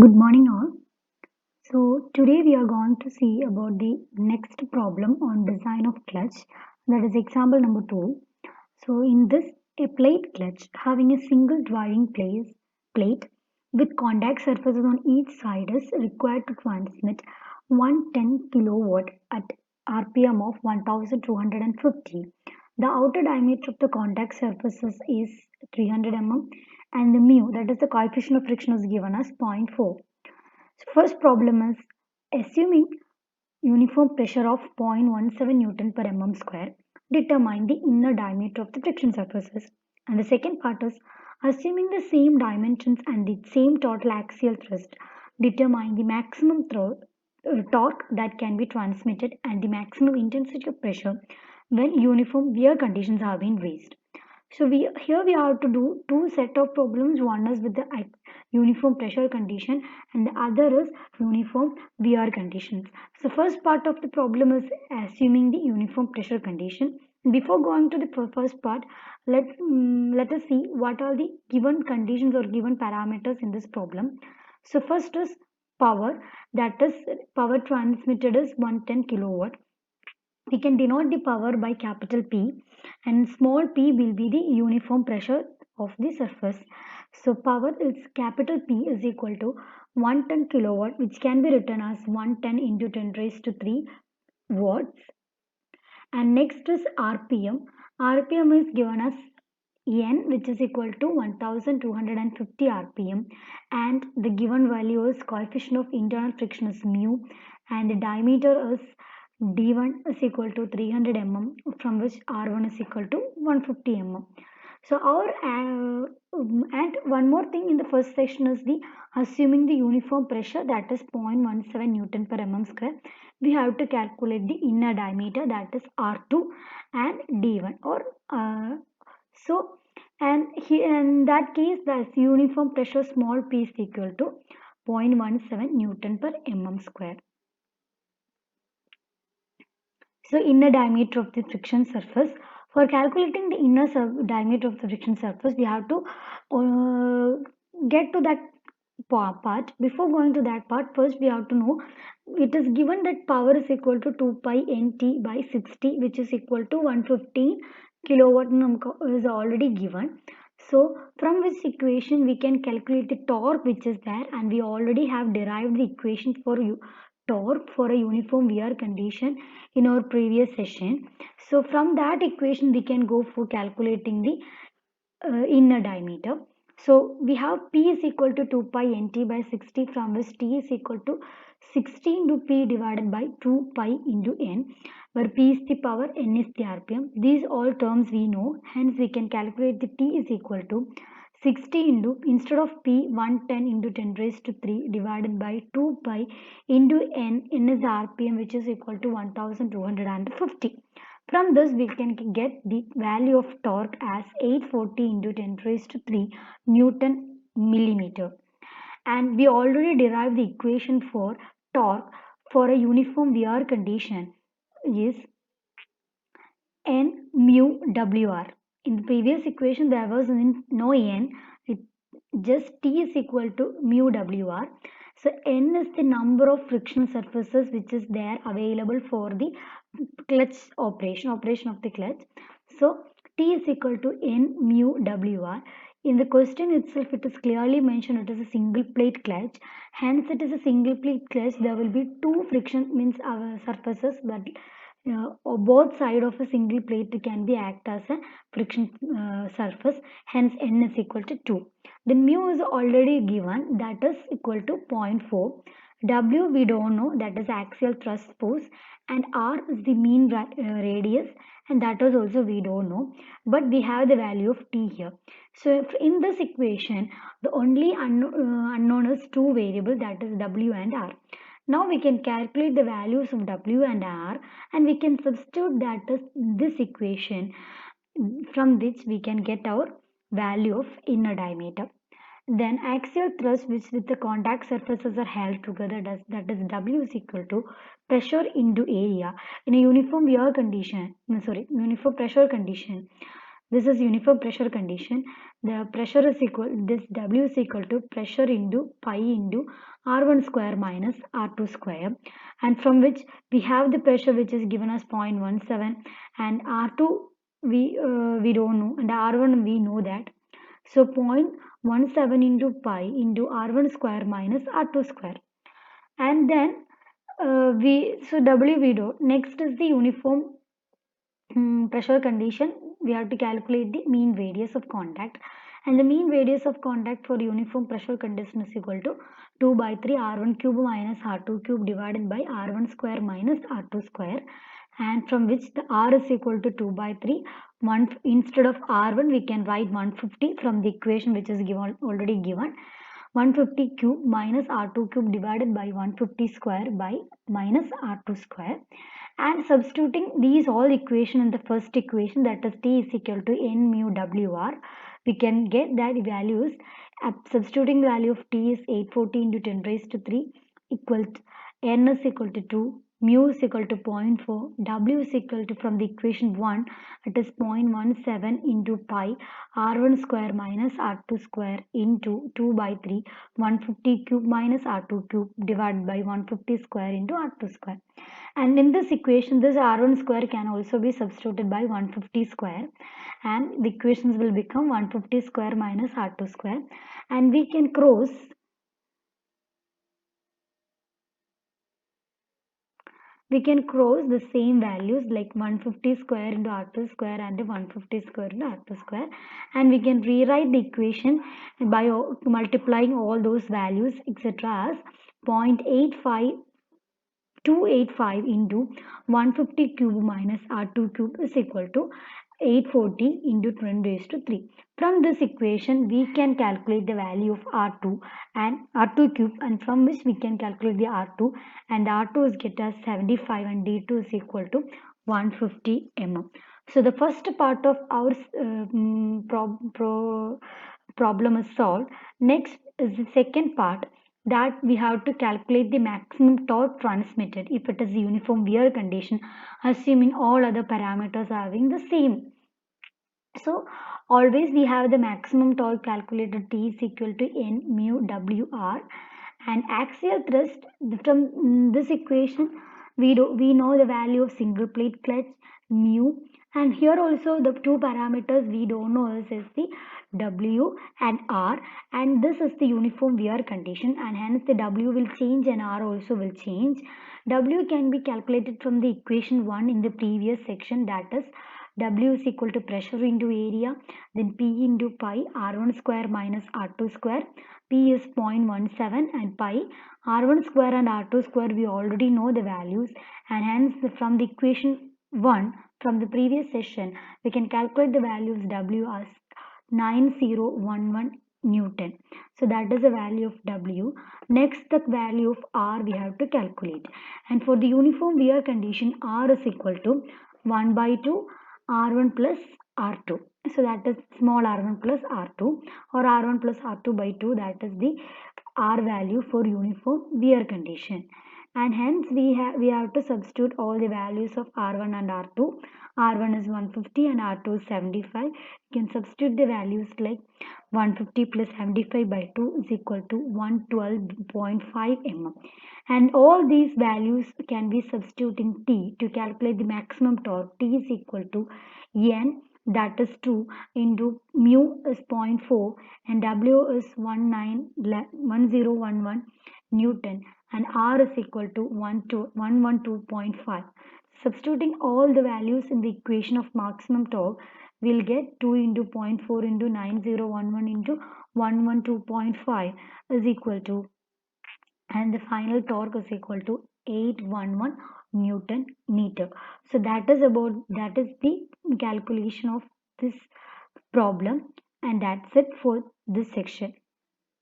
Good morning, all. So, today we are going to see about the next problem on design of clutch, that is example number 2. So, in this, a plate clutch having a single driving plate with contact surfaces on each side is required to transmit 110 kilowatt at RPM of 1250. The outer diameter of the contact surfaces is 300 mm and the mu, that is the coefficient of friction, is given as zero point 0.4. So first problem is assuming uniform pressure of 0.17 Newton per mm square, determine the inner diameter of the friction surfaces. And the second part is assuming the same dimensions and the same total axial thrust, determine the maximum torque that can be transmitted and the maximum intensity of pressure when uniform wear conditions have been raised. So we have to do two set of problems. One is with the uniform pressure condition and the other is uniform VR conditions. So first part of the problem is assuming the uniform pressure condition. Before going to the first part, let us see what are the given conditions or given parameters in this problem. So first is power, that is power transmitted is 110 kilowatt. We can denote the power by capital P and small p will be the uniform pressure of the surface. So power is capital P is equal to 110 kilowatt, which can be written as 110 into 10 raised to 3 watts. And next is RPM. RPM is given as N, which is equal to 1250 RPM, and the given value is coefficient of internal friction is mu, and the diameter is D1 is equal to 300 mm, from which R1 is equal to 150 mm. So and one more thing in the first section is the assuming the uniform pressure, that is 0.17 Newton per mm square. We have to calculate the inner diameter, that is R2 and D1 or so, and here in that case the uniform pressure small p is equal to 0.17 Newton per mm square. So inner diameter of the friction surface. For calculating the inner diameter of the friction surface, we have to get to that part. Before going to that part, first we have to know it is given that power is equal to 2 pi nt by 60, which is equal to 115 kilowatt is already given. So from this equation we can calculate the torque which is there, and we already have derived the equation for torque for a uniform wear condition in our previous session. So from that equation we can go for calculating the inner diameter. So we have P is equal to 2 pi nt by 60, from which T is equal to 60 into P divided by 2 pi into N, where P is the power, N is the RPM. These all terms we know, hence we can calculate the T is equal to 60 into, instead of P, 110 into 10 raised to 3 divided by 2 pi into N. N is the RPM, which is equal to 1250. From this we can get the value of torque as 840 into 10 raised to 3 Newton millimeter. And we already derived the equation for torque for a uniform VR condition is N mu WR. In the previous equation there was no N, it just T is equal to mu WR. So N is the number of friction surfaces which is there available for the clutch operation of the clutch. So T is equal to N mu WR. In the question itself it is clearly mentioned it is a single plate clutch, hence it is a single plate clutch. There will be two friction means surfaces that both side of a single plate can be act as a friction surface, hence N is equal to 2. The mu is already given, that is equal to 0.4. W we don't know, that is axial thrust force, and R is the mean radius, and that is also we don't know, but we have the value of T here. So if in this equation the only unknown is two variables, that is W and R. Now we can calculate the values of W and R, and we can substitute that as this equation, from which we can get our value of inner diameter. Then axial thrust, which with the contact surfaces are held together, that is W is equal to pressure into area in a uniform wear condition, no, sorry, uniform pressure condition. This is uniform pressure condition. The pressure is equal, this W is equal to pressure into pi into R1 square minus R2 square, and from which we have the pressure which is given as 0.17, and R2 we don't know, and R1 we know that. So 0.17 into pi into R1 square minus R2 square, and then W we do. Next is the uniform pressure condition. We have to calculate the mean radius of contact, and the mean radius of contact for uniform pressure condition is equal to 2 by 3 R1 cube minus R2 cube divided by R1 square minus R2 square, and from which the R is equal to 2 by 3. Instead of R1 we can write 150 from the equation which is given, already given. 150 cube minus R2 cube divided by 150 square by minus R2 square, and substituting these all equation in the first equation, that is T is equal to N mu WR, we can get that values. Substituting value of T is 840 into 10 raised to 3 equal to N is equal to 2, mu is equal to 0.4, W is equal to, from the equation 1, it is 0.17 into pi R1 square minus R2 square into 2 by 3 150 cube minus R2 cube divided by 150 square into R2 square. And in this equation, this R1 square can also be substituted by 150 square, and the equations will become 150 square minus R2 square, and we can cross the same values like 150 square into R2 square and 150 square into R2 square, and we can rewrite the equation by multiplying all those values etc. as 0.285 into 150 cube minus R2 cube is equal to 840 into 10 raised to 3. From this equation, we can calculate the value of R2 and R2 cube, and from which we can calculate the R2, and R2 is get as 75 and D2 is equal to 150 mm. So the first part of our problem is solved. Next is the second part, that we have to calculate the maximum torque transmitted if it is a uniform wear condition, assuming all other parameters are having the same. So always we have the maximum torque calculated, T is equal to N mu WR, and axial thrust from this equation we know the value of single plate clutch mu, and here also the two parameters we don't know is the W and R, and this is the uniform wear condition, and hence the W will change and R also will change. W can be calculated from the equation 1 in the previous section, that is W is equal to pressure into area, then P into pi R1 square minus R2 square. P is 0.17 and pi R1 square and R2 square we already know the values, and hence from the equation 1 from the previous session we can calculate the values W as 9011 Newton. So that is the value of W. Next the value of R we have to calculate, and for the uniform wear condition R is equal to 1 by 2 R1 plus R2. So that is small r1 plus r2, or r1 plus r2 by 2, that is the R value for uniform wear condition. And hence we have to substitute all the values of R1 and R2. R1 is 150 and R2 is 75. You can substitute the values like 150 plus 75 by 2 is equal to 112.5 mm. And all these values can be substituted in T to calculate the maximum torque. T is equal to N, that is 2 into mu is 0.4 and W is 1011 Newton, and R is equal to 112.5. Substituting all the values in the equation of maximum torque, we'll get 2 into 0.4 into 9011 into 112.5 is equal to, and the final torque is equal to 811 Newton meter. So that is the calculation of this problem, and that's it for this section.